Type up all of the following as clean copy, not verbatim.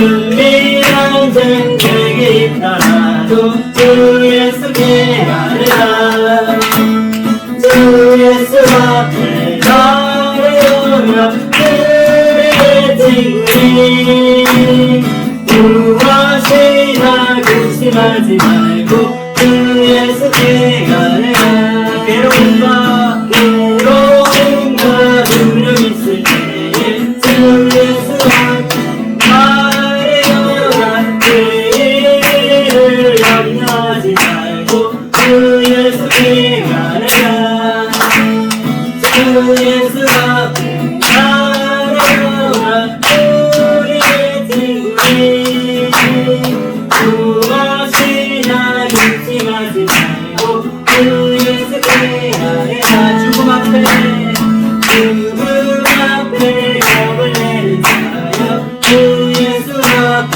은밀한 쟁쟁에 있더라도 주 예수께 아뢰라. 주 예수 앞에 나아오면 그의 친구니 무엇이나 근심하지 말고 주 예수께 아뢰라. 괴로움과 두려움 있을 때에 주 예수 앞에 아뢰어라. 그 일을 염려하지 말고 주 예수께 아뢰라. 주 예수 앞에 아뢰어라. 우리의 친구니 무엇이나 근심하지 말고 주 예수께 아뢰라. 죽음 앞에 겁을 내는 자여 주 예수 앞에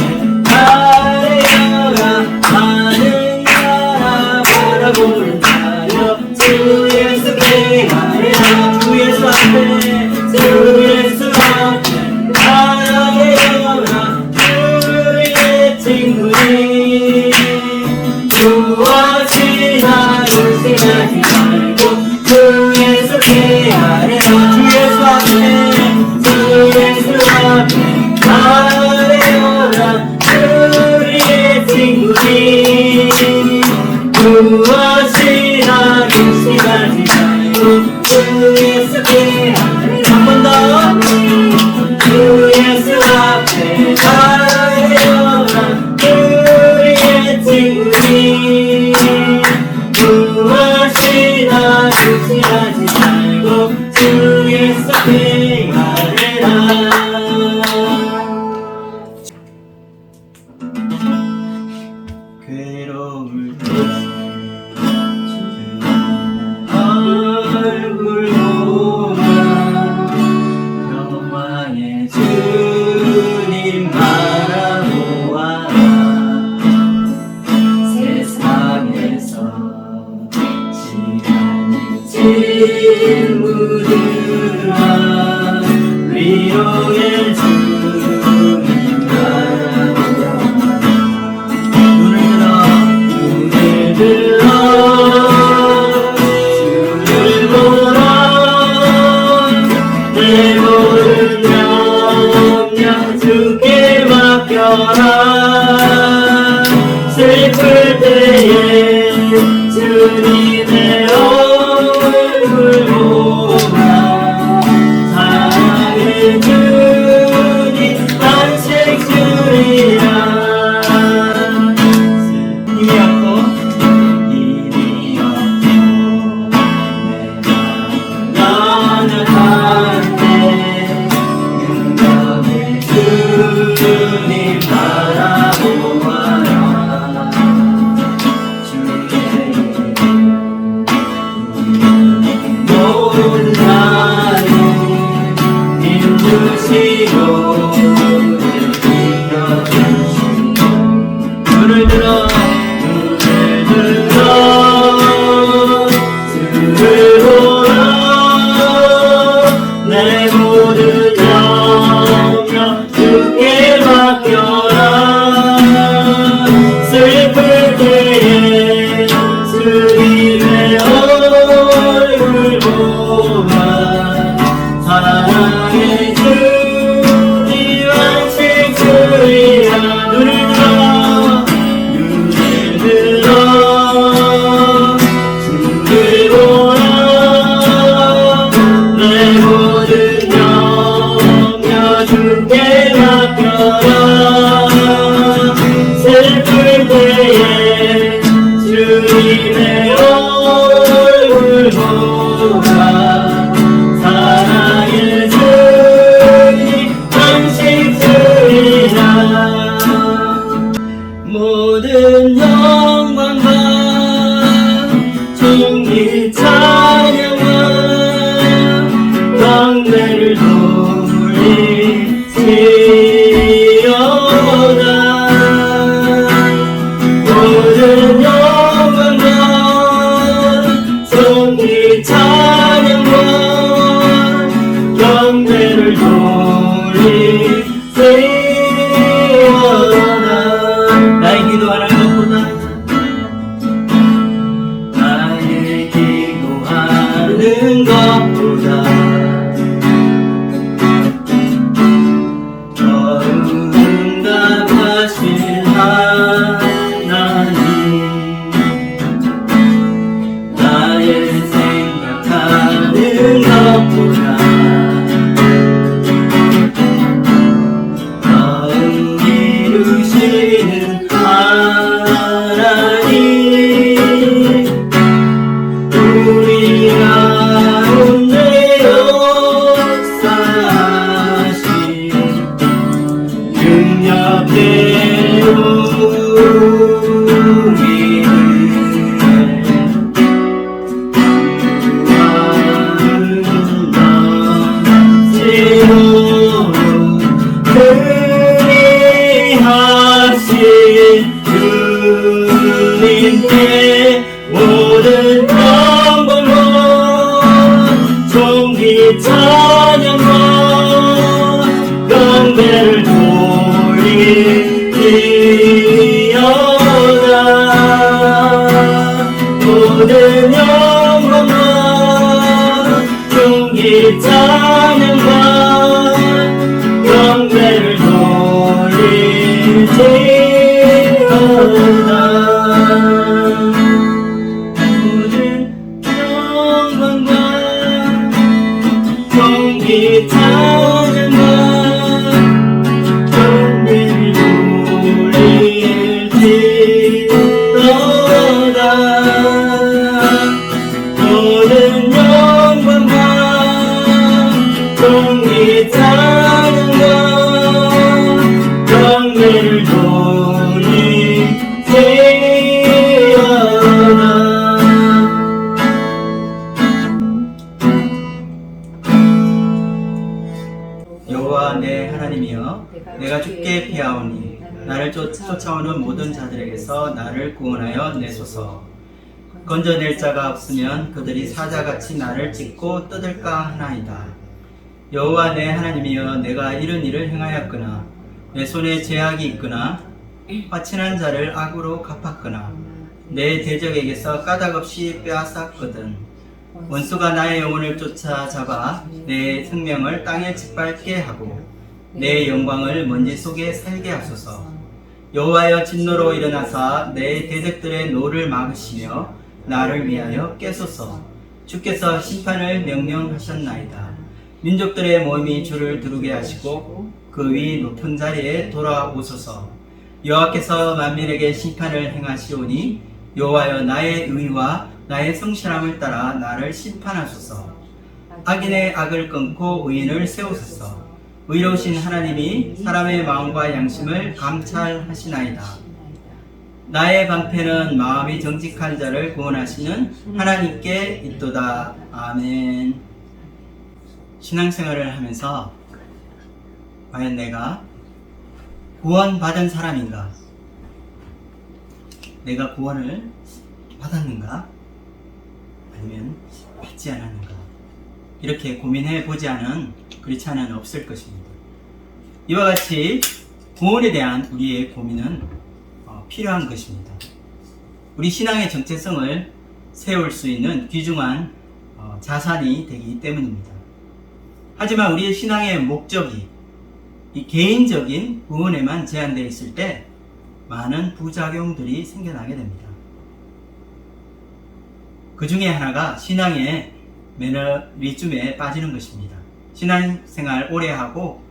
아뢰어라. 하는 나라 바라보는 자여 주 예수께 아뢰라. 주 예수 앞에 아뢰어라. 우리의 친구니 무엇이나 근심하지 말고 주 예수께 아뢰라. 주 예수 앞에 아뢰어라. 우리의 친구니 무엇이나 근심하지 말고 주 예수께 아뢰라. 한 번 더. 주 예수 앞에 아뢰어라. 우리의 친구니 무엇이나 근심하지 말고 주 예수께 아뢰라. 괴로울 때 얼굴 보며 영광의 주님 바라보아라. 세상에서 시간이 친구들아 위로의 주님 바라보아라. 눈을 들어 주를 보라. 내 모든 염려 주께 맡겨라. 슬플 때에 주님의 얼굴 보라. 사랑의 주님 안식 주리라. 힘이 없고 나는 한데 영광의 주님 바라보아라. 주의 모든 나를 힘주시고 지켜주시고 눈을 들어 주를 보라. 내 모든 염려 주께 맡겨라. 슬플 때에 주님의 얼굴 보라. 사랑의 주님 안식 주리라. 눈을 들어 주를 보라. 내 모든 염려 주께 맡겨라. 슬플 때에 주님의 얼굴 보라. 사랑의 주님 안식 주리라. 모든 영광과 존귀 찬양과 광대를 돌리시오다. 모든 영광과 존귀 찬양과 광대를 돌리시오다. 주님께 모든 영광과 존귀 찬양과 경배를 돌리리어다. 모든 영광과 존귀 찬양과 경배를 돌리리어다. 이 찬양과 경배를 돌릴지어다. 모든 영광과 경배 찬양과 경배를 돌릴지어다. 여호와 내 하나님이여, 내가 주께 피하오니 나를 쫓아오는 모든 자들에게서 나를 구원하여 내소서. 건져낼 자가 없으면 그들이 사자같이 나를 찢고 뜯을까 하나이다. 여호와 내 하나님이여, 내가 이런 일을 행하였거나 내 손에 죄악이 있거나 화친한 자를 악으로 갚았거나 내 대적에게서 까닭없이 빼앗았거든 원수가 나의 영혼을 쫓아잡아 내 생명을 땅에 짓밟게 하고 내 영광을 먼지 속에 살게 하소서. 여호와여, 진노로 일어나사 내 대적들의 노를 막으시며 나를 위하여 깨소서. 주께서 심판을 명령하셨나이다. 민족들의 모임이 주를 두르게 하시고 그 위 높은 자리에 돌아오소서. 여호와께서 만민에게 심판을 행하시오니 여호와여, 나의 의와 나의 성실함을 따라 나를 심판하소서. 악인의 악을 끊고 의인을 세우소서. 의로우신 하나님이 사람의 마음과 양심을 감찰하시나이다. 나의 방패는 마음이 정직한 자를 구원하시는 하나님께 있도다. 아멘. 신앙생활을 하면서 과연 내가 구원받은 사람인가? 내가 구원을 받았는가? 아니면 받지 않았는가? 이렇게 고민해 보지 않은 그리스도인은 없을 것입니다. 이와 같이 구원에 대한 우리의 고민은 필요한 것입니다. 우리 신앙의 정체성을 세울 수 있는 귀중한 자산이 되기 때문입니다. 하지만 우리의 신앙의 목적이 이 개인적인 구원에만 제한되어 있을 때 많은 부작용들이 생겨나게 됩니다. 그 중에 하나가 신앙의 매너리즘에 빠지는 것입니다. 신앙생활 오래 하고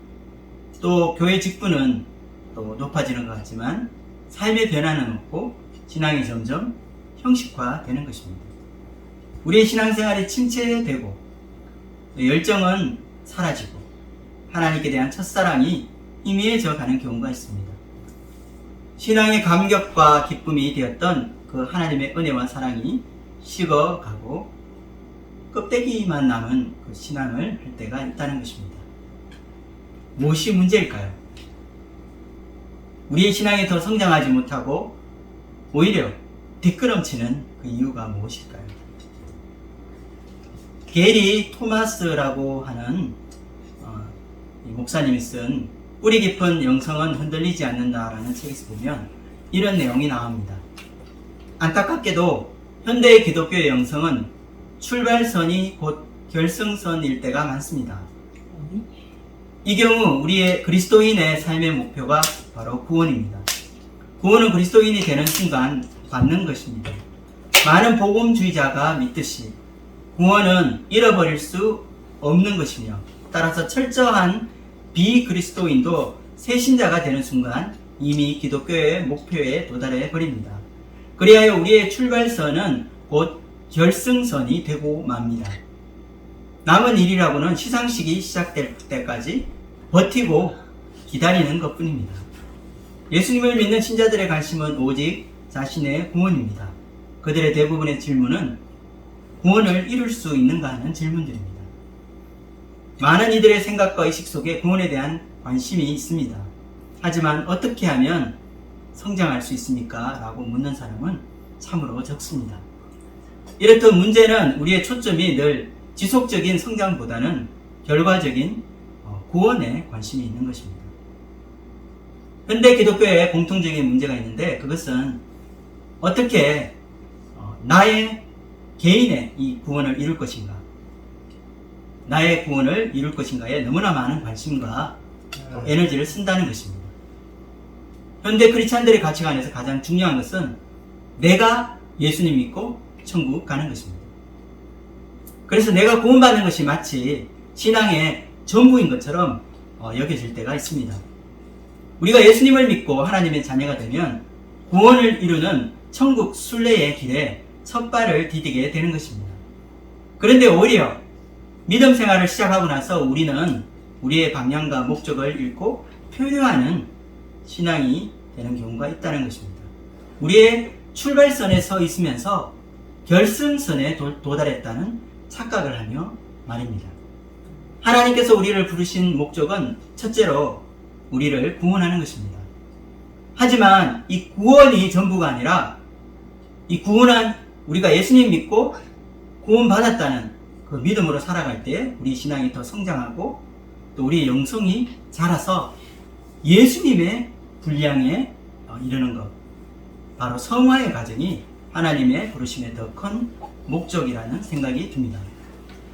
또 교회 직분은 또 높아지는 것 같지만 삶의 변화는 없고 신앙이 점점 형식화되는 것입니다. 우리의 신앙생활이 침체되고 열정은 사라지고 하나님께 대한 첫사랑이 희미해져 가는 경우가 있습니다. 신앙의 감격과 기쁨이 되었던 그 하나님의 은혜와 사랑이 식어가고 껍데기만 남은 그 신앙을 할 때가 있다는 것입니다. 무엇이 문제일까요? 우리의 신앙이 더 성장하지 못하고 오히려 뒷걸음치는 그 이유가 무엇일까요? 게리 토마스라고 하는 목사님이 쓴 뿌리 깊은 영성은 흔들리지 않는다라는 책에서 보면 이런 내용이 나옵니다. 안타깝게도 현대의 기독교의 영성은 출발선이 곧 결승선일 때가 많습니다. 이 경우 우리의 그리스도인의 삶의 목표가 바로 구원입니다. 구원은 그리스도인이 되는 순간 받는 것입니다. 많은 복음주의자가 믿듯이 구원은 잃어버릴 수 없는 것이며 따라서 철저한 비그리스도인도 새신자가 되는 순간 이미 기독교의 목표에 도달해 버립니다. 그리하여 우리의 출발선은 곧 결승선이 되고 맙니다. 남은 일이라고는 시상식이 시작될 때까지 버티고 기다리는 것뿐입니다. 예수님을 믿는 신자들의 관심은 오직 자신의 구원입니다. 그들의 대부분의 질문은 구원을 이룰 수 있는가 하는 질문들입니다. 많은 이들의 생각과 의식 속에 구원에 대한 관심이 있습니다. 하지만 어떻게 하면 성장할 수 있습니까? 라고 묻는 사람은 참으로 적습니다. 이렇듯 문제는 우리의 초점이 늘 지속적인 성장보다는 결과적인 구원에 관심이 있는 것입니다. 현대 기독교에 공통적인 문제가 있는데 그것은 어떻게 나의 개인의 이 구원을 이룰 것인가, 나의 구원을 이룰 것인가에 너무나 많은 관심과 에너지를 쓴다는 것입니다. 현대 크리스찬들의 가치관에서 가장 중요한 것은 내가 예수님 믿고 천국 가는 것입니다. 그래서 내가 구원받는 것이 마치 신앙의 전부인 것처럼 여겨질 때가 있습니다. 우리가 예수님을 믿고 하나님의 자녀가 되면 구원을 이루는 천국 순례의 길에 첫 발을 디디게 되는 것입니다. 그런데 오히려 믿음 생활을 시작하고 나서 우리는 우리의 방향과 목적을 잃고 표류하는 신앙이 되는 경우가 있다는 것입니다. 우리의 출발선에 서 있으면서 결승선에 도달했다는 착각을 하며 말입니다. 하나님께서 우리를 부르신 목적은 첫째로 우리를 구원하는 것입니다. 하지만 이 구원이 전부가 아니라 이 구원한 우리가 예수님 믿고 구원받았다는 그 믿음으로 살아갈 때 우리 신앙이 더 성장하고 또 우리의 영성이 자라서 예수님의 분량에 이르는 것, 바로 성화의 과정이 하나님의 부르심의 더 큰 목적이라는 생각이 듭니다.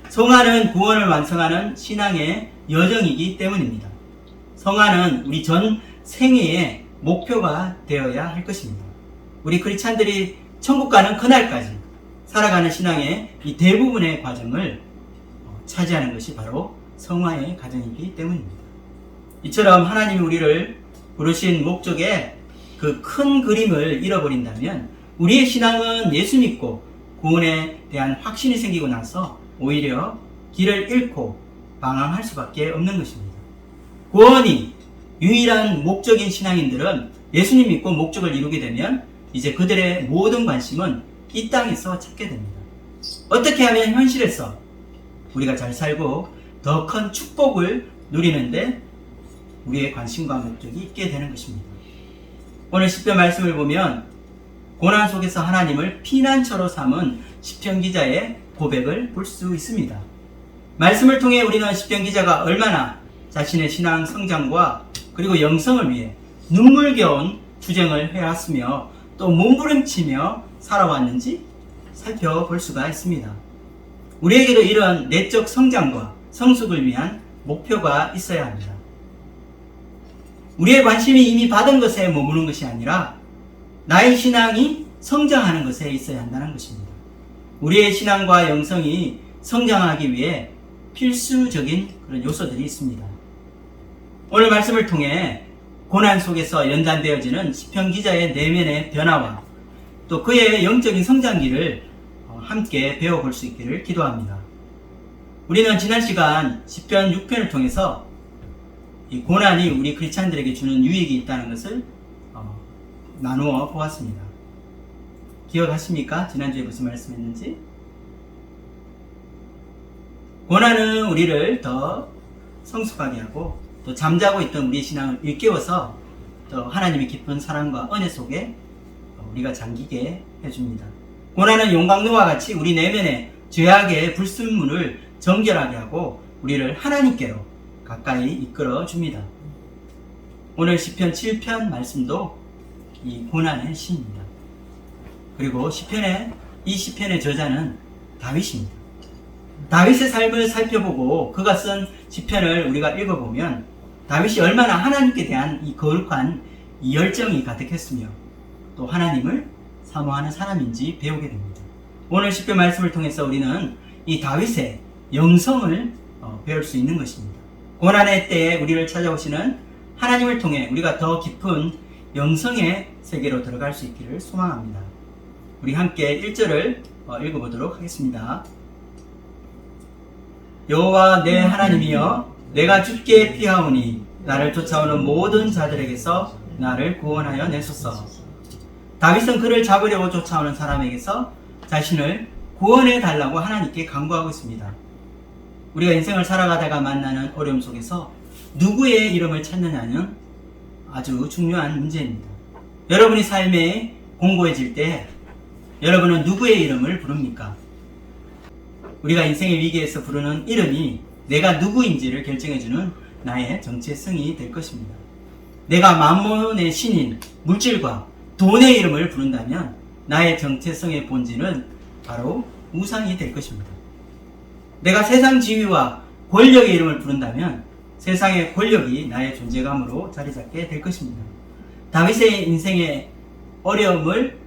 성화는 구원을 완성하는 신앙의 여정이기 때문입니다. 성화는 우리 전 생애의 목표가 되어야 할 것입니다. 우리 크리스찬들이 천국 가는 그날까지 살아가는 신앙의 이 대부분의 과정을 차지하는 것이 바로 성화의 과정이기 때문입니다. 이처럼 하나님이 우리를 부르신 목적의 그 큰 그림을 잃어버린다면 우리의 신앙은 예수 믿고 구원에 대한 확신이 생기고 나서 오히려 길을 잃고 방황할 수밖에 없는 것입니다. 구원이 유일한 목적인 신앙인들은 예수님 믿고 목적을 이루게 되면 이제 그들의 모든 관심은 이 땅에서 찾게 됩니다. 어떻게 하면 현실에서 우리가 잘 살고 더 큰 축복을 누리는데 우리의 관심과 목적이 있게 되는 것입니다. 오늘 시편 말씀을 보면 고난 속에서 하나님을 피난처로 삼은 시편 기자의 고백을 볼 수 있습니다. 말씀을 통해 우리는 시편 기자가 얼마나 자신의 신앙 성장과 그리고 영성을 위해 눈물겨운 투쟁을 해왔으며 또 몸부림치며 살아왔는지 살펴볼 수가 있습니다. 우리에게도 이런 내적 성장과 성숙을 위한 목표가 있어야 합니다. 우리의 관심이 이미 받은 것에 머무는 것이 아니라 나의 신앙이 성장하는 것에 있어야 한다는 것입니다. 우리의 신앙과 영성이 성장하기 위해 필수적인 그런 요소들이 있습니다. 오늘 말씀을 통해 고난 속에서 연단되어지는 시편 기자의 내면의 변화와 또 그의 영적인 성장기를 함께 배워볼 수 있기를 기도합니다. 우리는 지난 시간 시편 6편을 통해서 이 고난이 우리 크리스찬들에게 주는 유익이 있다는 것을 나누어 보았습니다. 기억하십니까? 지난주에 무슨 말씀했는지? 고난은 우리를 더 성숙하게 하고 또 잠자고 있던 우리의 신앙을 일깨워서 또 하나님의 깊은 사랑과 은혜 속에 우리가 잠기게 해줍니다. 고난은 용광로와 같이 우리 내면의 죄악의 불순물을 정결하게 하고 우리를 하나님께로 가까이 이끌어 줍니다. 오늘 시편 7편 말씀도 이 고난의 시입니다. 그리고 이 시편의 저자는 다윗입니다. 다윗의 삶을 살펴보고 그가 쓴 시편을 우리가 읽어보면 다윗이 얼마나 하나님께 대한 이 거룩한 이 열정이 가득했으며 또 하나님을 사모하는 사람인지 배우게 됩니다. 오늘 시편 말씀을 통해서 우리는 이 다윗의 영성을 배울 수 있는 것입니다. 고난의 때에 우리를 찾아오시는 하나님을 통해 우리가 더 깊은 영성의 세계로 들어갈 수 있기를 소망합니다. 우리 함께 1절을 읽어보도록 하겠습니다. 여호와 내 하나님이여 내가 주께 피하오니 나를 쫓아오는 모든 자들에게서 나를 구원하여 내소서. 다윗은 그를 잡으려고 쫓아오는 사람에게서 자신을 구원해 달라고 하나님께 간구하고 있습니다. 우리가 인생을 살아가다가 만나는 어려움 속에서 누구의 이름을 찾느냐는 아주 중요한 문제입니다. 여러분이 삶에 공고해질 때 여러분은 누구의 이름을 부릅니까? 우리가 인생의 위기에서 부르는 이름이 내가 누구인지를 결정해주는 나의 정체성이 될 것입니다. 내가 만몬의 신인 물질과 돈의 이름을 부른다면 나의 정체성의 본질은 바로 우상이 될 것입니다. 내가 세상 지위와 권력의 이름을 부른다면 세상의 권력이 나의 존재감으로 자리 잡게 될 것입니다. 다윗이 인생의 어려움을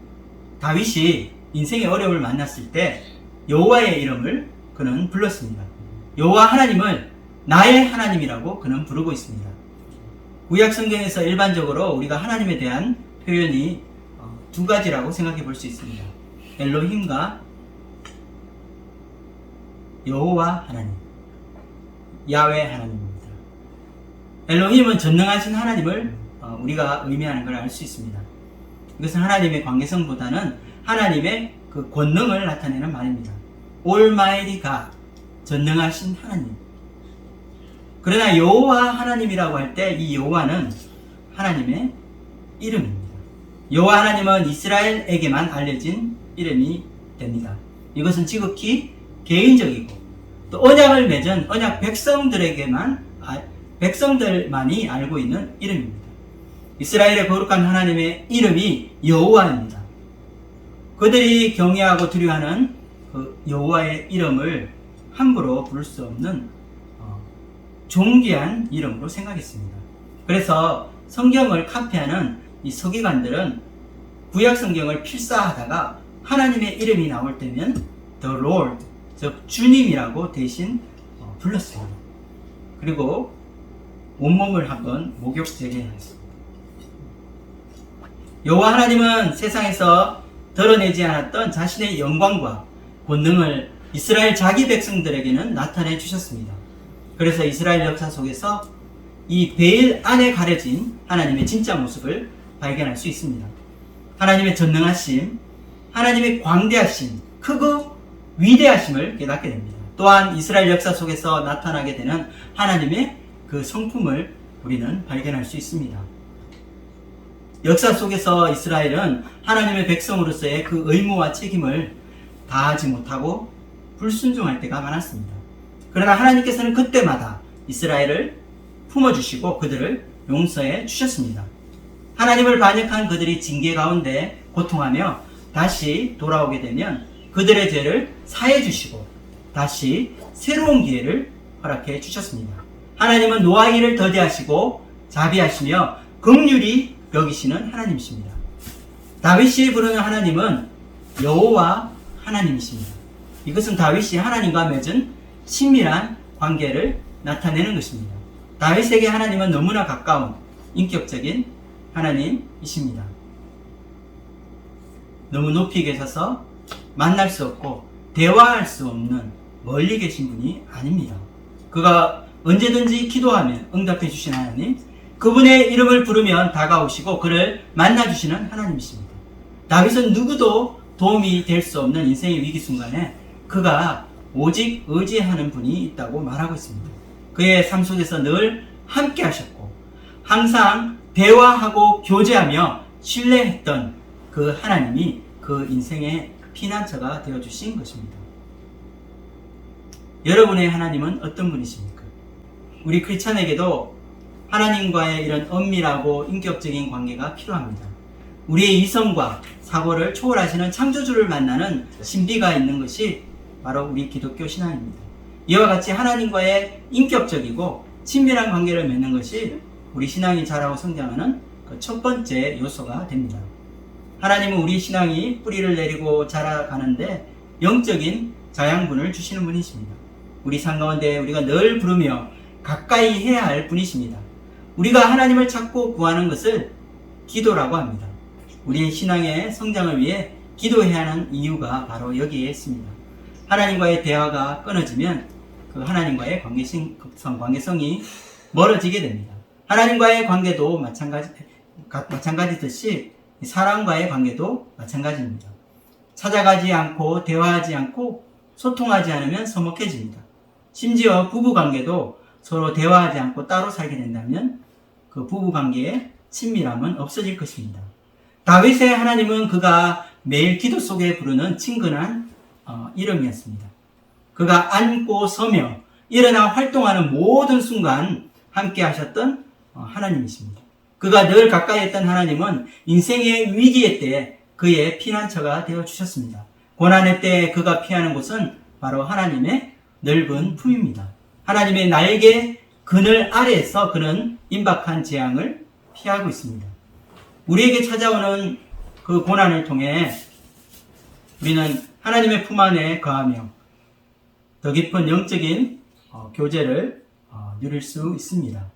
만났을 때 여호와의 이름을 그는 불렀습니다. 여호와 하나님을 나의 하나님이라고 그는 부르고 있습니다. 구약 성경에서 일반적으로 우리가 하나님에 대한 표현이 두 가지라고 생각해 볼 수 있습니다. 엘로힘과 여호와 하나님, 야훼 하나님입니다. 엘로힘은 전능하신 하나님을 우리가 의미하는 걸 알 수 있습니다. 이것은 하나님의 관계성보다는 하나님의 그 권능을 나타내는 말입니다. Almighty God, 전능하신 하나님. 그러나 여호와 하나님이라고 할 때 이 여호와는 하나님의 이름입니다. 여호와 하나님은 이스라엘에게만 알려진 이름이 됩니다. 이것은 지극히 개인적이고 또 언약을 맺은 언약 백성들만이 알고 있는 이름입니다. 이스라엘의 거룩한 하나님의 이름이 여호와입니다. 그들이 경외하고 두려워하는 그 여호와의 이름을 함부로 부를 수 없는 존귀한 이름으로 생각했습니다. 그래서 성경을 카피하는 이 서기관들은 구약 성경을 필사하다가 하나님의 이름이 나올 때면 The Lord, 즉 주님이라고 대신 불렀습니다. 그리고 온몸을 한번 목욕제게 했습니다. 여호와 하나님은 세상에서 드러내지 않았던 자신의 영광과 권능을 이스라엘 자기 백성들에게는 나타내 주셨습니다. 그래서 이스라엘 역사 속에서 이 베일 안에 가려진 하나님의 진짜 모습을 발견할 수 있습니다. 하나님의 전능하심, 하나님의 광대하심, 크고 위대하심을 깨닫게 됩니다. 또한 이스라엘 역사 속에서 나타나게 되는 하나님의 그 성품을 우리는 발견할 수 있습니다. 역사 속에서 이스라엘은 하나님의 백성으로서의 그 의무와 책임을 다하지 못하고 불순종할 때가 많았습니다. 그러나 하나님께서는 그때마다 이스라엘을 품어주시고 그들을 용서해 주셨습니다. 하나님을 반역한 그들이 징계 가운데 고통하며 다시 돌아오게 되면 그들의 죄를 사해 주시고 다시 새로운 기회를 허락해 주셨습니다. 하나님은 노하기를 더디하시고 자비하시며 긍휼히 여기시는 하나님이십니다. 다윗이 부르는 하나님은 여호와 하나님이십니다. 이것은 다윗이 하나님과 맺은 친밀한 관계를 나타내는 것입니다. 다윗에게 하나님은 너무나 가까운 인격적인 하나님이십니다. 너무 높이 계셔서 만날 수 없고 대화할 수 없는 멀리 계신 분이 아닙니다. 그가 언제든지 기도하면 응답해 주신 하나님, 그분의 이름을 부르면 다가오시고 그를 만나주시는 하나님이십니다. 다윗은 누구도 도움이 될 수 없는 인생의 위기 순간에 그가 오직 의지하는 분이 있다고 말하고 있습니다. 그의 삶 속에서 늘 함께 하셨고 항상 대화하고 교제하며 신뢰했던 그 하나님이 그 인생의 피난처가 되어주신 것입니다. 여러분의 하나님은 어떤 분이십니까? 우리 크리스찬에게도 하나님과의 이런 엄밀하고 인격적인 관계가 필요합니다. 우리의 이성과 사고를 초월하시는 창조주를 만나는 신비가 있는 것이 바로 우리 기독교 신앙입니다. 이와 같이 하나님과의 인격적이고 친밀한 관계를 맺는 것이 우리 신앙이 자라고 성장하는 그 첫 번째 요소가 됩니다. 하나님은 우리 신앙이 뿌리를 내리고 자라가는데 영적인 자양분을 주시는 분이십니다. 우리 삶 가운데 우리가 늘 부르며 가까이 해야 할 분이십니다. 우리가 하나님을 찾고 구하는 것을 기도라고 합니다. 우리의 신앙의 성장을 위해 기도해야 하는 이유가 바로 여기에 있습니다. 하나님과의 대화가 끊어지면 그 하나님과의 관계성이 멀어지게 됩니다. 하나님과의 관계도 마찬가지듯이 사람과의 관계도 마찬가지입니다. 찾아가지 않고 대화하지 않고 소통하지 않으면 서먹해집니다. 심지어 부부관계도 서로 대화하지 않고 따로 살게 된다면 그 부부관계의 친밀함은 없어질 것입니다. 다윗의 하나님은 그가 매일 기도 속에 부르는 친근한 이름이었습니다. 그가 앉고 서며 일어나 활동하는 모든 순간 함께 하셨던 하나님이십니다. 그가 늘 가까이 있던 하나님은 인생의 위기의 때 그의 피난처가 되어주셨습니다. 고난의 때 그가 피하는 곳은 바로 하나님의 넓은 품입니다. 하나님의 날개 그늘 아래에서 그는 임박한 재앙을 피하고 있습니다. 우리에게 찾아오는 그 고난을 통해 우리는 하나님의 품 안에 거하며 더 깊은 영적인 교제를 누릴 수 있습니다.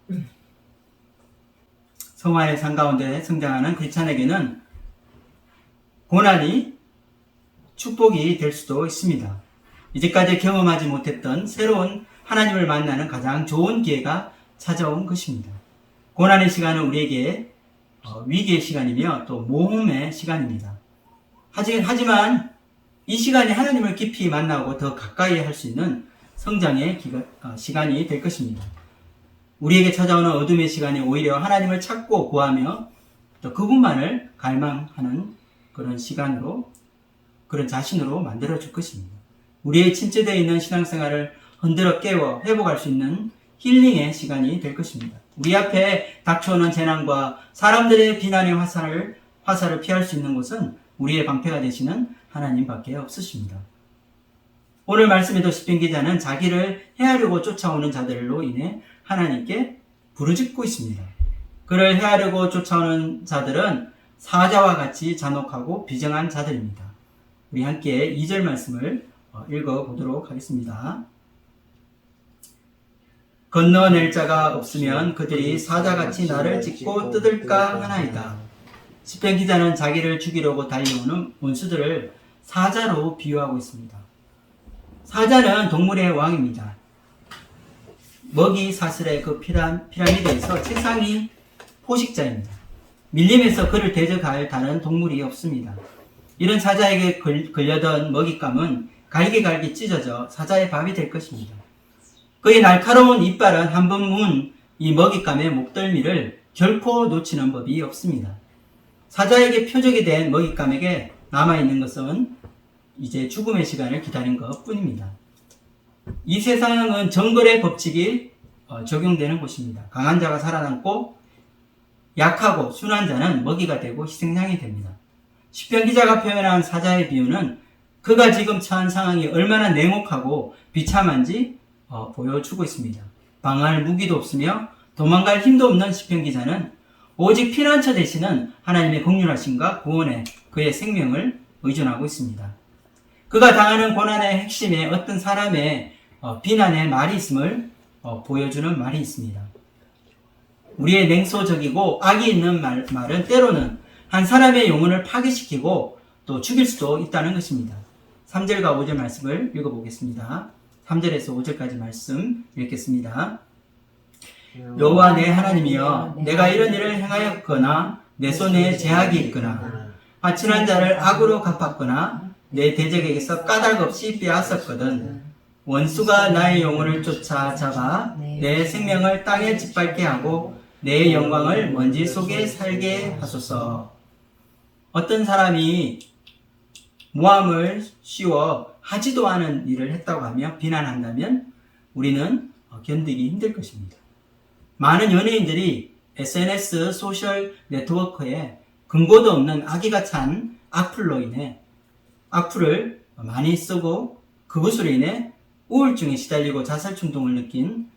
성화의 삶 가운데 성장하는 크리스찬에게는 고난이 축복이 될 수도 있습니다. 이제까지 경험하지 못했던 새로운 하나님을 만나는 가장 좋은 기회가 찾아온 것입니다. 고난의 시간은 우리에게 위기의 시간이며 또 모험의 시간입니다. 하지만 이 시간이 하나님을 깊이 만나고 더 가까이 할 수 있는 성장의 시간이 될 것입니다. 우리에게 찾아오는 어둠의 시간이 오히려 하나님을 찾고 구하며 또 그분만을 갈망하는 그런 시간으로, 그런 자신으로 만들어줄 것입니다. 우리의 침체되어 있는 신앙생활을 흔들어 깨워 회복할 수 있는 힐링의 시간이 될 것입니다. 우리 앞에 닥쳐오는 재난과 사람들의 비난의 화살을 피할 수 있는 곳은 우리의 방패가 되시는 하나님밖에 없으십니다. 오늘 말씀에도 시편 기자는 자기를 해하려고 쫓아오는 자들로 인해 하나님께 부르짖고 있습니다. 그를 해하려고 쫓아오는 자들은 사자와 같이 잔혹하고 비정한 자들입니다. 우리 함께 2절 말씀을 읽어보도록 하겠습니다. 건너낼 자가 없으면 그들이 사자같이 나를 찢고 뜯을까 하나이다. 시편 기자는 자기를 죽이려고 달려오는 원수들을 사자로 비유하고 있습니다. 사자는 동물의 왕입니다. 먹이 사슬의 그 피라미드에서 최상위 포식자입니다. 밀림에서 그를 대적할 다른 동물이 없습니다. 이런 사자에게 걸려던 먹잇감은 갈기갈기 찢어져 사자의 밥이 될 것입니다. 그의 날카로운 이빨은 한 번 문 이 먹잇감의 목덜미를 결코 놓치는 법이 없습니다. 사자에게 표적이 된 먹잇감에게 남아있는 것은 이제 죽음의 시간을 기다린 것 뿐입니다. 이 세상은 정글의 법칙이 적용되는 곳입니다. 강한 자가 살아남고 약하고 순한 자는 먹이가 되고 희생양이 됩니다. 시편 기자가 표현한 사자의 비유는 그가 지금 처한 상황이 얼마나 냉혹하고 비참한지 보여주고 있습니다. 방어할 무기도 없으며 도망갈 힘도 없는 시편 기자는 오직 피난처 되시는 하나님의 긍휼하심과 구원에 그의 생명을 의존하고 있습니다. 그가 당하는 고난의 핵심에 어떤 사람의 비난의 말이 있음을 보여주는 말이 있습니다. 우리의 냉소적이고 악이 있는 말은 때로는 한 사람의 영혼을 파괴시키고 또 죽일 수도 있다는 것입니다. 3절과 5절 말씀을 읽어보겠습니다. 3절에서 5절까지 말씀 읽겠습니다. 여호와 내 하나님이여, 내가 이런 일을 행하였거나 내 손에 제약이 있거나 화친한 자를 악으로 갚았거나 내 대적에게서 까닭없이 빼앗았거든 원수가 나의 영혼을 쫓아 잡아 내 생명을 땅에 짓밟게 하고 내 영광을 먼지 속에 살게 하소서. 어떤 사람이 모함을 씌워 하지도 않은 일을 했다고 하며 비난한다면 우리는 견디기 힘들 것입니다. 많은 연예인들이 SNS 소셜 네트워크에 근거도 없는 악의가 찬 악플로 인해 악플을 많이 쓰고 그것으로 인해 우울증에 시달리고 자살 충동을 느낀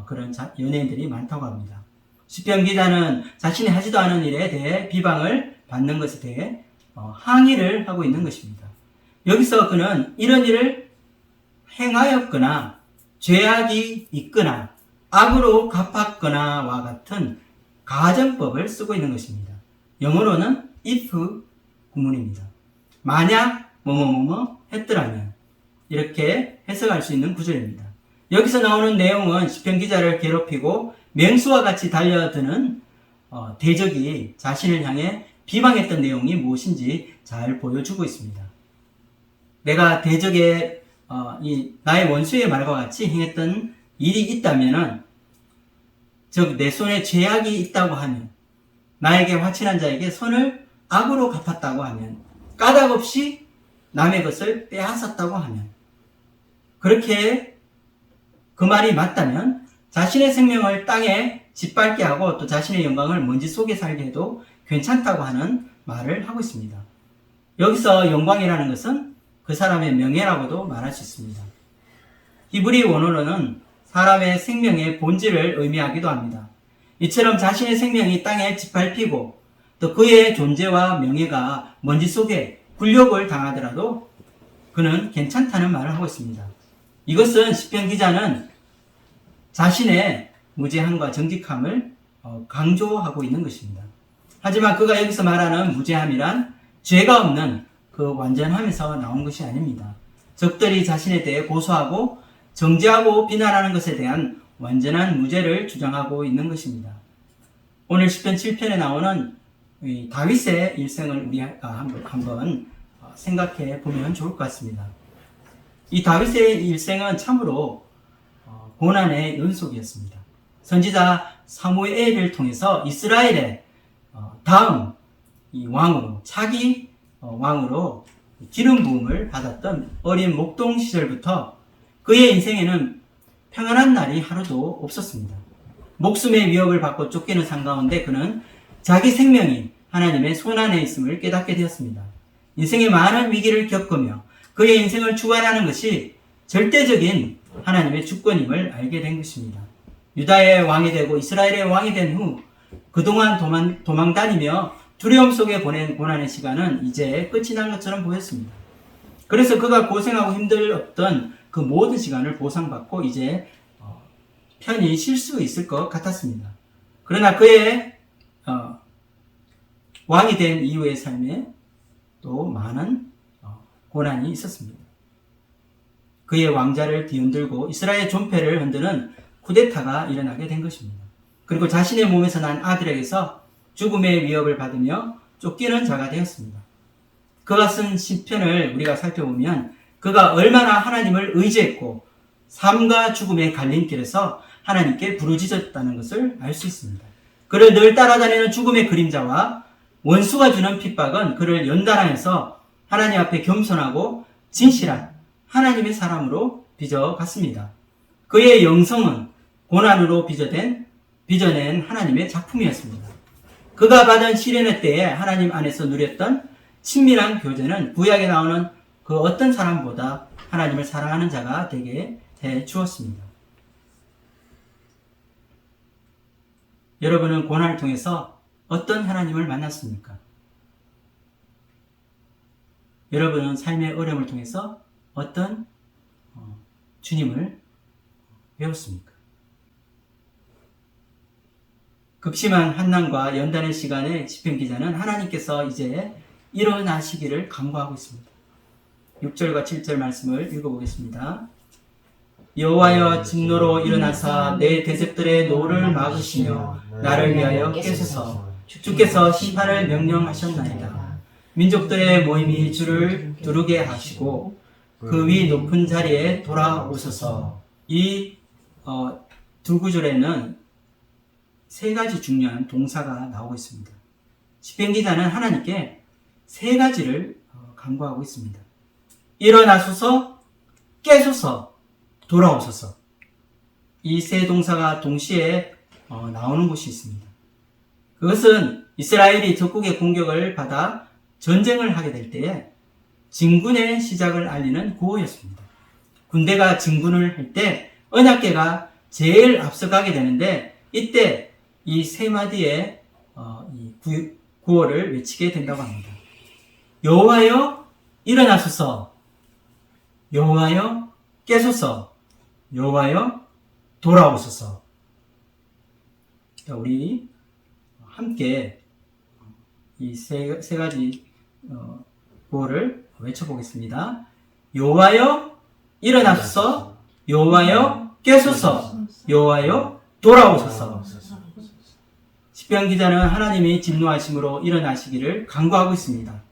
그런 연예인들이 많다고 합니다. 시편 기자는 자신이 하지도 않은 일에 대해 비방을 받는 것에 대해 항의를 하고 있는 것입니다. 여기서 그는 이런 일을 행하였거나 죄악이 있거나 악으로 갚았거나와 같은 가정법을 쓰고 있는 것입니다. 영어로는 if 구문입니다. 만약 뭐뭐뭐뭐 했더라면 이렇게 해석할 수 있는 구절입니다. 여기서 나오는 내용은 시편 기자를 괴롭히고 맹수와 같이 달려드는 대적이 자신을 향해 비방했던 내용이 무엇인지 잘 보여주고 있습니다. 내가 대적의 나의 원수의 말과 같이 행했던 일이 있다면은, 즉 내 손에 죄악이 있다고 하면, 나에게 화친한 자에게 선을 악으로 갚았다고 하면, 까닭없이 남의 것을 빼앗았다고 하면, 그렇게 그 말이 맞다면 자신의 생명을 땅에 짓밟게 하고 또 자신의 영광을 먼지 속에 살게 해도 괜찮다고 하는 말을 하고 있습니다. 여기서 영광이라는 것은 그 사람의 명예라고도 말할 수 있습니다. 히브리 원어로는 사람의 생명의 본질을 의미하기도 합니다. 이처럼 자신의 생명이 땅에 짓밟히고 또 그의 존재와 명예가 먼지 속에 굴욕을 당하더라도 그는 괜찮다는 말을 하고 있습니다. 이것은 시편 기자는 자신의 무죄함과 정직함을 강조하고 있는 것입니다. 하지만 그가 여기서 말하는 무죄함이란 죄가 없는 그 완전함에서 나온 것이 아닙니다. 적들이 자신에 대해 고소하고 정죄하고 비난하는 것에 대한 완전한 무죄를 주장하고 있는 것입니다. 오늘 시편 7편에 나오는 다윗의 일생을 우리가 한번 생각해 보면 좋을 것 같습니다. 이 다윗의 일생은 참으로 고난의 연속이었습니다. 선지자 사무엘을 통해서 이스라엘의 다음 이 왕으로, 차기 왕으로 기름 부음을 받았던 어린 목동 시절부터 그의 인생에는 평안한 날이 하루도 없었습니다. 목숨의 위협을 받고 쫓기는 삶 가운데 그는 자기 생명이 하나님의 손안에 있음을 깨닫게 되었습니다. 인생의 많은 위기를 겪으며 그의 인생을 주관하는 것이 절대적인 하나님의 주권임을 알게 된 것입니다. 유다의 왕이 되고 이스라엘의 왕이 된 후 그동안 도망 다니며 두려움 속에 보낸 고난의 시간은 이제 끝이 난 것처럼 보였습니다. 그래서 그가 고생하고 힘들었던 그 모든 시간을 보상받고 이제 편히 쉴 수 있을 것 같았습니다. 그러나 그의 왕이 된 이후의 삶에 또 많은 고난이 있었습니다. 그의 왕자를 뒤흔들고 이스라엘 존폐를 흔드는 쿠데타가 일어나게 된 것입니다. 그리고 자신의 몸에서 난 아들에게서 죽음의 위협을 받으며 쫓기는 자가 되었습니다. 그가 쓴 시편을 우리가 살펴보면 그가 얼마나 하나님을 의지했고 삶과 죽음의 갈림길에서 하나님께 부르짖었다는 것을 알 수 있습니다. 그를 늘 따라다니는 죽음의 그림자와 원수가 주는 핍박은 그를 연단하여서 하나님 앞에 겸손하고 진실한 하나님의 사람으로 빚어갔습니다. 그의 영성은 고난으로 빚어낸 하나님의 작품이었습니다. 그가 받은 시련의 때에 하나님 안에서 누렸던 친밀한 교제는 구약에 나오는 그 어떤 사람보다 하나님을 사랑하는 자가 되게 해 주었습니다. 여러분은 고난을 통해서 어떤 하나님을 만났습니까? 여러분은 삶의 어려움을 통해서 어떤 주님을 배웠습니까? 극심한 환난과 연단의 시간에 시편 기자는 하나님께서 이제 일어나시기를 간구하고 있습니다. 6절과 7절 말씀을 읽어보겠습니다. 여호와여 진노로 일어나사 내 대적들의 노를 막으시며 나를 위하여 깨소서. 주께서 심판을 명령하셨나이다. 민족들의 모임이 주를 두르게 하시고 그 위 높은 자리에 돌아오소서. 이 두 구절에는 세 가지 중요한 동사가 나오고 있습니다. 시편 기자는 하나님께 세 가지를 간구하고 있습니다. 일어나소서, 깨소서, 돌아오소서. 이 세 동사가 동시에 나오는 곳이 있습니다. 그것은 이스라엘이 적국의 공격을 받아 전쟁을 하게 될 때에 진군의 시작을 알리는 구호였습니다. 군대가 진군을 할 때 언약궤가 제일 앞서가게 되는데 이때 이 세 마디의 구호를 외치게 된다고 합니다. 여호와여 일어나소서, 여호와여 깨소서, 여호와여 돌아오소서. 우리 함께 이 세 가지 구호를 외쳐보겠습니다. 여호와여 일어나소서, 여호와여 깨소서, 여호와여 돌아오소서. 시편 기자는 하나님이 진노하심으로 일어나시기를 간구하고 있습니다.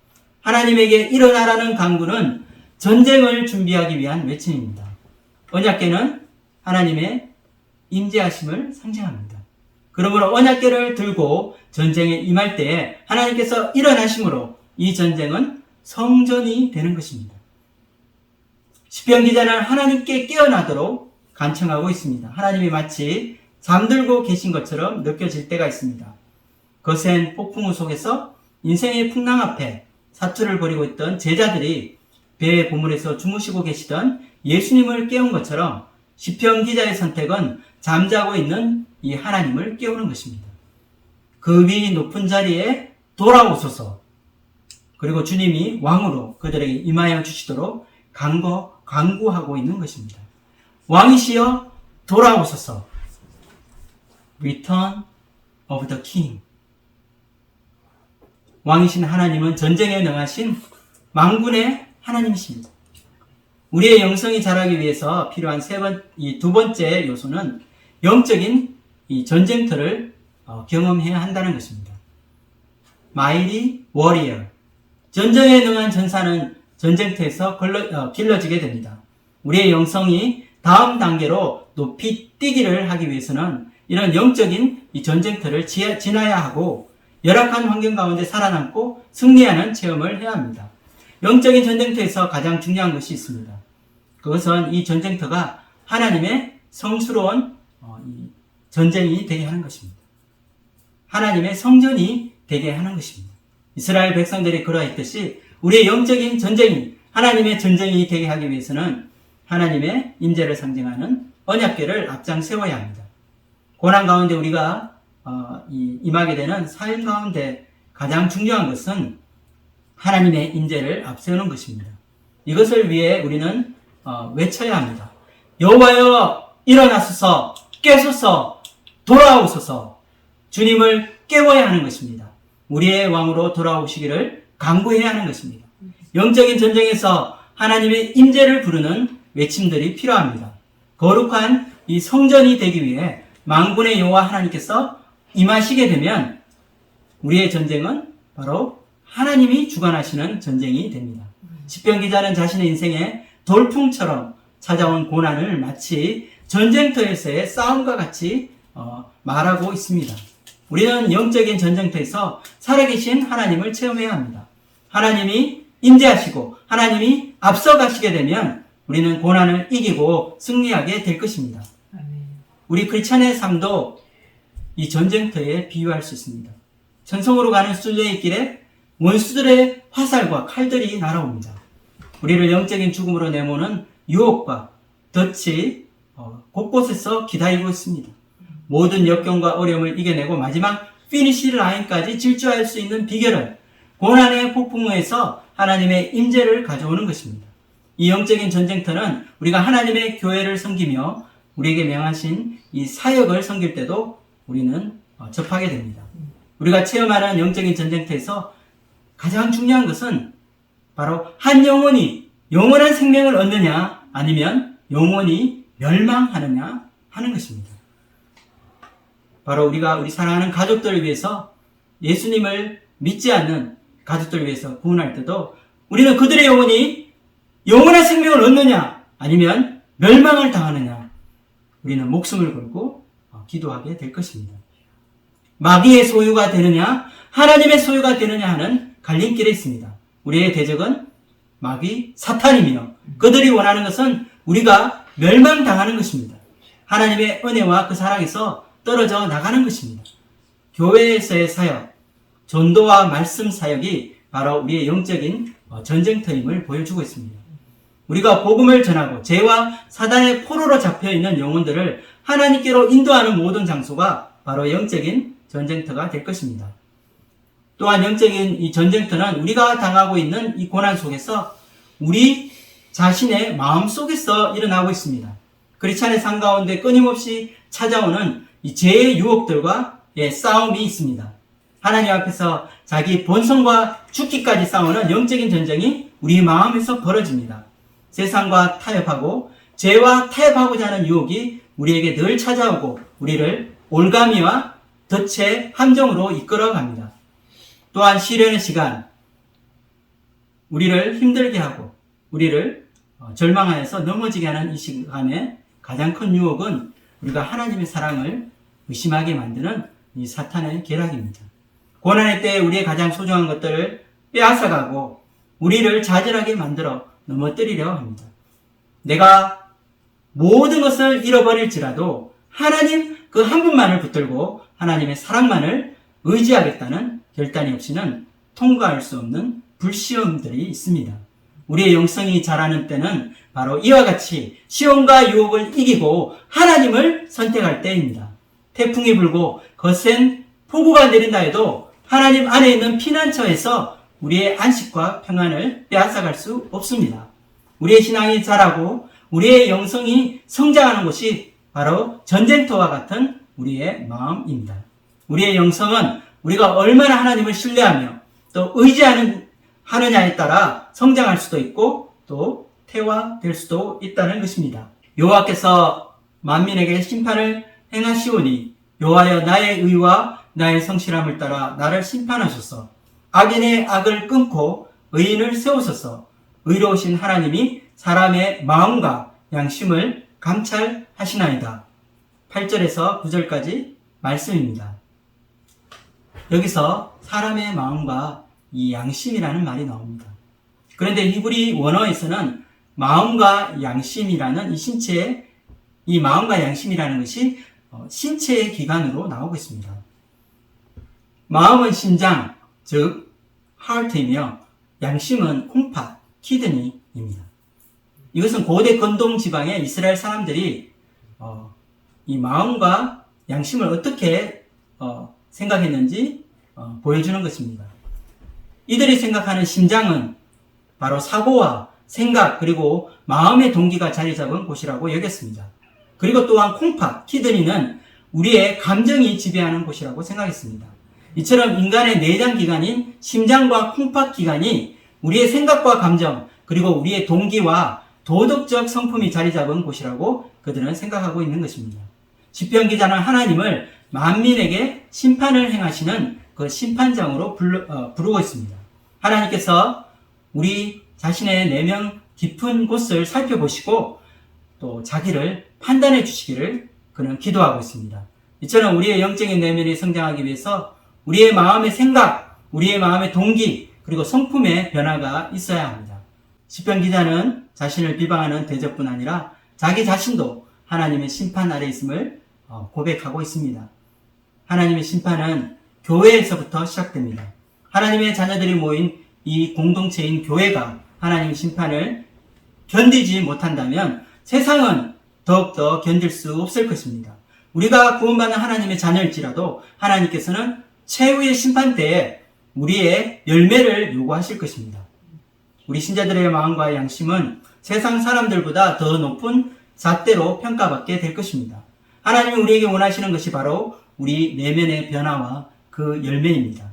하나님에게 일어나라는 간구는 전쟁을 준비하기 위한 외침입니다. 언약궤는 하나님의 임재하심을 상징합니다. 그러므로 언약궤를 들고 전쟁에 임할 때에 하나님께서 일어나심으로 이 전쟁은 성전이 되는 것입니다. 시편 기자는 하나님께 깨어나도록 간청하고 있습니다. 하나님이 마치 잠들고 계신 것처럼 느껴질 때가 있습니다. 거센 폭풍우 속에서 인생의 풍랑 앞에 사투를 벌이고 있던 제자들이 배의 보물에서 주무시고 계시던 예수님을 깨운 것처럼 시편 기자의 선택은 잠자고 있는 이 하나님을 깨우는 것입니다. 그 위 높은 자리에 돌아오소서. 그리고 주님이 왕으로 그들에게 임하여 주시도록 간구하고 있는 것입니다. 왕이시여 돌아오소서. Return of the King. 왕이신 하나님은 전쟁에 능하신 만군의 하나님이십니다. 우리의 영성이 자라기 위해서 필요한 두 번째 요소는 영적인 이 전쟁터를 경험해야 한다는 것입니다. Mighty Warrior. 전쟁에 능한 전사는 전쟁터에서 길러지게 됩니다. 우리의 영성이 다음 단계로 높이 뛰기를 하기 위해서는 이런 영적인 이 전쟁터를 지나야 하고 열악한 환경 가운데 살아남고 승리하는 체험을 해야 합니다. 영적인 전쟁터에서 가장 중요한 것이 있습니다. 그것은 이 전쟁터가 하나님의 성스러운 전쟁이 되게 하는 것입니다. 하나님의 성전이 되게 하는 것입니다. 이스라엘 백성들이 그러했듯이 우리의 영적인 전쟁이 하나님의 전쟁이 되게 하기 위해서는 하나님의 임재를 상징하는 언약궤를 앞장 세워야 합니다. 고난 가운데 우리가 임하게 되는 삶 가운데 가장 중요한 것은 하나님의 임재를 앞세우는 것입니다. 이것을 위해 우리는 외쳐야 합니다. 여호와여 일어나소서, 깨소서, 돌아오소서. 주님을 깨워야 하는 것입니다. 우리의 왕으로 돌아오시기를 간구해야 하는 것입니다. 영적인 전쟁에서 하나님의 임재를 부르는 외침들이 필요합니다. 거룩한 이 성전이 되기 위해 만군의 여호와 하나님께서 임하시게 되면 우리의 전쟁은 바로 하나님이 주관하시는 전쟁이 됩니다. 시편 기자는 자신의 인생에 돌풍처럼 찾아온 고난을 마치 전쟁터에서의 싸움과 같이 말하고 있습니다. 우리는 영적인 전쟁터에서 살아계신 하나님을 체험해야 합니다. 하나님이 임재하시고 하나님이 앞서가시게 되면 우리는 고난을 이기고 승리하게 될 것입니다. 우리 크리스찬의 삶도 이 전쟁터에 비유할 수 있습니다. 천성으로 가는 순례의 길에 원수들의 화살과 칼들이 날아옵니다. 우리를 영적인 죽음으로 내모는 유혹과 덫이 곳곳에서 기다리고 있습니다. 모든 역경과 어려움을 이겨내고 마지막 피니시 라인까지 질주할 수 있는 비결은 고난의 폭풍우에서 하나님의 임재를 가져오는 것입니다. 이 영적인 전쟁터는 우리가 하나님의 교회를 섬기며 우리에게 명하신 이 사역을 섬길 때도 우리는 접하게 됩니다. 우리가 체험하는 영적인 전쟁터에서 가장 중요한 것은 바로 한 영혼이 영원한 생명을 얻느냐 아니면 영혼이 멸망하느냐 하는 것입니다. 바로 우리 사랑하는 가족들을 위해서 예수님을 믿지 않는 가족들을 위해서 구원할 때도 우리는 그들의 영혼이 영원한 생명을 얻느냐 아니면 멸망을 당하느냐 우리는 목숨을 걸고 기도하게 될 것입니다. 마귀의 소유가 되느냐 하나님의 소유가 되느냐 하는 갈림길에 있습니다. 우리의 대적은 마귀 사탄이며 그들이 원하는 것은 우리가 멸망당하는 것입니다. 하나님의 은혜와 그 사랑에서 떨어져 나가는 것입니다. 교회에서의 사역, 전도와 말씀 사역이 바로 우리의 영적인 전쟁터임을 보여주고 있습니다. 우리가 복음을 전하고 죄와 사단의 포로로 잡혀있는 영혼들을 하나님께로 인도하는 모든 장소가 바로 영적인 전쟁터가 될 것입니다. 또한 영적인 이 전쟁터는 우리가 당하고 있는 이 고난 속에서 우리 자신의 마음 속에서 일어나고 있습니다. 크리스찬의 삶 가운데 끊임없이 찾아오는 이 죄의 유혹들과의 싸움이 있습니다. 하나님 앞에서 자기 본성과 죽기까지 싸우는 영적인 전쟁이 우리 마음에서 벌어집니다. 세상과 타협하고 죄와 타협하고자 하는 유혹이 우리에게 늘 찾아오고 우리를 올가미와 덫의 함정으로 이끌어갑니다. 또한 시련의 시간, 우리를 힘들게 하고 우리를 절망하여서 넘어지게 하는 이 시간에 가장 큰 유혹은 우리가 하나님의 사랑을 의심하게 만드는 이 사탄의 계략입니다. 고난의 때에 우리의 가장 소중한 것들을 빼앗아가고 우리를 좌절하게 만들어 넘어뜨리려 합니다. 내가 모든 것을 잃어버릴지라도 하나님 그 한 분만을 붙들고 하나님의 사랑만을 의지하겠다는 결단이 없이는 통과할 수 없는 불시험들이 있습니다. 우리의 영성이 자라는 때는 바로 이와 같이 시험과 유혹을 이기고 하나님을 선택할 때입니다. 태풍이 불고 거센 폭우가 내린다 해도 하나님 안에 있는 피난처에서 우리의 안식과 평안을 빼앗아갈 수 없습니다. 우리의 신앙이 자라고 우리의 영성이 성장하는 곳이 바로 전쟁터와 같은 우리의 마음입니다. 우리의 영성은 우리가 얼마나 하나님을 신뢰하며 또 의지하느냐에 따라 성장할 수도 있고 또 태화될 수도 있다는 것입니다. 여호와께서 만민에게 심판을 행하시오니 여호와여 나의 의와 나의 성실함을 따라 나를 심판하소서. 악인의 악을 끊고 의인을 세우소서. 의로우신 하나님이 사람의 마음과 양심을 감찰하시나이다. 8절에서 9절까지 말씀입니다. 여기서 사람의 마음과 이 양심이라는 말이 나옵니다. 그런데 히브리 원어에서는 마음과 양심이라는 이 마음과 양심이라는 것이 신체의 기관으로 나오고 있습니다. 마음은 심장, 즉 heart이며 양심은 콩팥, 키드니입니다. 이것은 고대 건동 지방의 이스라엘 사람들이 이 마음과 양심을 어떻게 생각했는지 보여주는 것입니다. 이들이 생각하는 심장은 바로 사고와 생각 그리고 마음의 동기가 자리 잡은 곳이라고 여겼습니다. 그리고 또한 콩팥, 키드니는 우리의 감정이 지배하는 곳이라고 생각했습니다. 이처럼 인간의 내장기관인 심장과 콩팥기관이 우리의 생각과 감정 그리고 우리의 동기와 도덕적 성품이 자리 잡은 곳이라고 그들은 생각하고 있는 것입니다. 시편 기자는 하나님을 만민에게 심판을 행하시는 그 심판장으로 부르고 있습니다. 하나님께서 우리 자신의 내면 깊은 곳을 살펴보시고 또 자기를 판단해 주시기를 그는 기도하고 있습니다. 이처럼 우리의 영적인 내면이 성장하기 위해서 우리의 마음의 생각, 우리의 마음의 동기, 그리고 성품의 변화가 있어야 합니다. 시편 기자는 자신을 비방하는 대적뿐 아니라 자기 자신도 하나님의 심판 아래 있음을 고백하고 있습니다. 하나님의 심판은 교회에서부터 시작됩니다. 하나님의 자녀들이 모인 이 공동체인 교회가 하나님의 심판을 견디지 못한다면 세상은 더욱더 견딜 수 없을 것입니다. 우리가 구원받는 하나님의 자녀일지라도 하나님께서는 최후의 심판 때에 우리의 열매를 요구하실 것입니다. 우리 신자들의 마음과 양심은 세상 사람들보다 더 높은 잣대로 평가받게 될 것입니다. 하나님이 우리에게 원하시는 것이 바로 우리 내면의 변화와 그 열매입니다.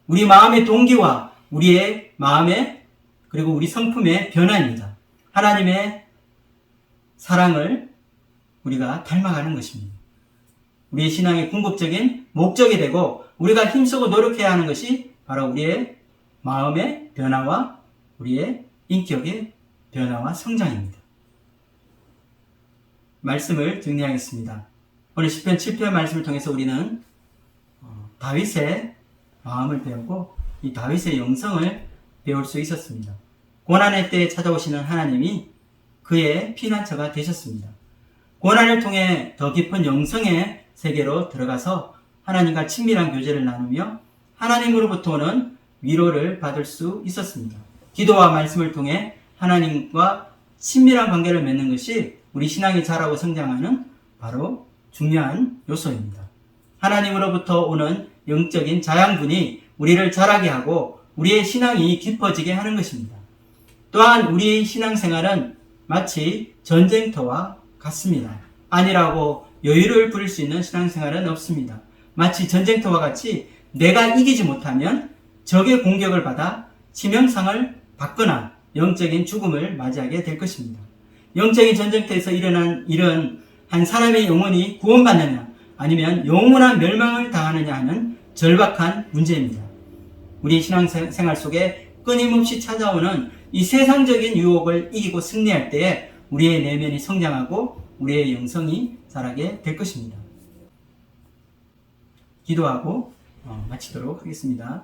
우리 마음의 동기와 우리의 마음의 그리고 우리 성품의 변화입니다. 하나님의 사랑을 우리가 닮아가는 것입니다. 우리의 신앙의 궁극적인 목적이 되고 우리가 힘쓰고 노력해야 하는 것이 바로 우리의 마음의 변화와 우리의 인격의 변화와 성장입니다. 말씀을 정리하겠습니다. 오늘 시편 7편 말씀을 통해서 우리는 다윗의 마음을 배우고 이 다윗의 영성을 배울 수 있었습니다. 고난의 때에 찾아오시는 하나님이 그의 피난처가 되셨습니다. 고난을 통해 더 깊은 영성의 세계로 들어가서 하나님과 친밀한 교제를 나누며 하나님으로부터 오는 위로를 받을 수 있었습니다. 기도와 말씀을 통해 하나님과 친밀한 관계를 맺는 것이 우리 신앙이 자라고 성장하는 바로 중요한 요소입니다. 하나님으로부터 오는 영적인 자양분이 우리를 자라게 하고 우리의 신앙이 깊어지게 하는 것입니다. 또한 우리의 신앙생활은 마치 전쟁터와 같습니다. 아니라고 여유를 부릴 수 있는 신앙생활은 없습니다. 마치 전쟁터와 같이 내가 이기지 못하면 적의 공격을 받아 치명상을 받거나 영적인 죽음을 맞이하게 될 것입니다. 영적인 전쟁터에서 일어난 일은 한 사람의 영혼이 구원받느냐 아니면 영원한 멸망을 당하느냐 하는 절박한 문제입니다. 우리 신앙생활 속에 끊임없이 찾아오는 이 세상적인 유혹을 이기고 승리할 때에 우리의 내면이 성장하고 우리의 영성이 자라게 될 것입니다. 기도하고 마치도록 하겠습니다.